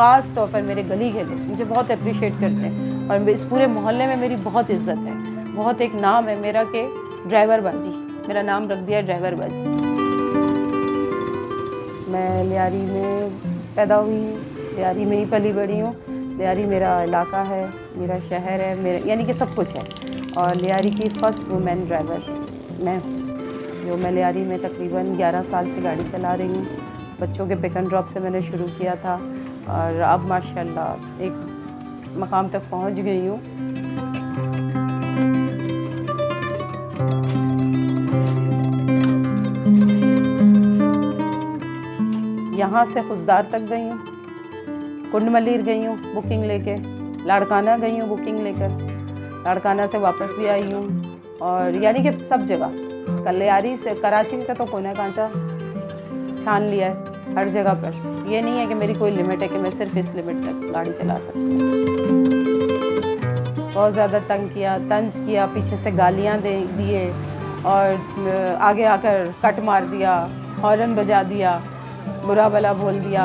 ख़ास तौर पर मेरे गली के लोग मुझे बहुत अप्रिशिएट करते हैं और इस पूरे मोहल्ले में मेरी बहुत इज़्ज़त है। बहुत एक नाम है मेरा कि ड्राइवर बाजी, मेरा नाम रख दिया ड्राइवर बाजी। मैं लियारी में पैदा हुई हूँ, लियारी में ही पली बड़ी हूँ। लियारी मेरा इलाका है, मेरा शहर है, मेरा यानी कि सब कुछ है। और लियारी की फ़र्स्ट वुमेन ड्राइवर मैं हूँ, जो मैं लियारी में तकरीबन 11 साल से गाड़ी चला रही हूँ। बच्चों के पिक एंड ड्रॉप से मैंने शुरू किया था और अब माशाल्लाह एक मकाम तक पहुँच गई हूँ। यहाँ से खुशदार तक गई हूँ, कुंड मलीर गई हूँ बुकिंग लेके, लाड़काना गई हूँ बुकिंग लेकर, लाड़काना से वापस भी आई हूँ और यानी कि सब जगह। लियारी से कराची से तो कोना कांचा छान लिया है हर जगह पर। ये नहीं है कि मेरी कोई लिमिट है कि मैं सिर्फ इस लिमिट तक गाड़ी चला सकती हूँ। बहुत ज़्यादा तंग किया, तंज किया, पीछे से गालियाँ दिए और आगे आकर कट मार दिया, हॉर्न बजा दिया, बुरा भला बोल दिया,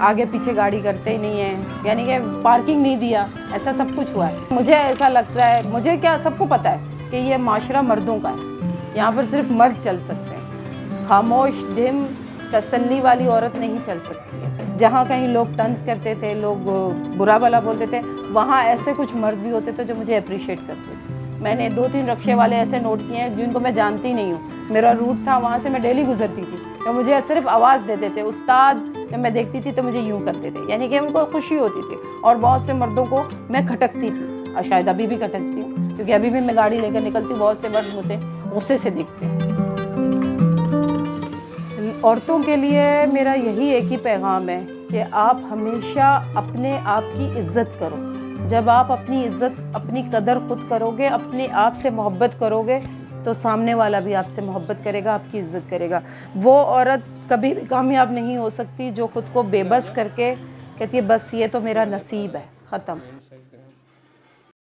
आगे पीछे गाड़ी करते ही नहीं है, यानी कि पार्किंग नहीं दिया, ऐसा सब कुछ हुआ है। मुझे ऐसा लगता है, मुझे क्या सबको पता है कि ये माशरा मर्दों का है, यहाँ पर सिर्फ मर्द चल सकते हैं। खामोश ढिम तसल्ली वाली औरत नहीं चल सकती है। जहाँ कहीं लोग तंज करते थे, लोग बुरा भला बोलते थे, वहाँ ऐसे कुछ मर्द भी होते थे जो मुझे अप्रिशिएट करते थे। मैंने 2-3 रक्शे वाले ऐसे नोट किए हैं जिनको मैं जानती नहीं हूँ। मेरा रूट था, वहाँ से मैं डेली गुजरती थी, तो मुझे सिर्फ आवाज़ देते थे उस्ताद। जब मैं देखती थी तो मुझे यूँ करते थे, यानी कि उनको खुशी होती थी। और बहुत से मर्दों को मैं खटकती थी और शायद अभी भी खटकती हूँ, क्योंकि अभी भी मैं गाड़ी लेकर निकलती हूँ, बहुत से मर्द मुझे गुस्से से दिखते हैं। औरतों के लिए मेरा यही एक ही पैगाम है कि आप हमेशा अपने आप की इज़्ज़त करो। जब आप अपनी इज़्ज़त, अपनी कदर खुद करोगे, अपने आप से मोहब्बत करोगे, तो सामने वाला भी आपसे मोहब्बत करेगा, आपकी इज़्ज़त करेगा। वो औरत कभी भी कामयाब नहीं हो सकती जो खुद को बेबस करके कहती है बस ये तो मेरा नसीब है, ख़त्म।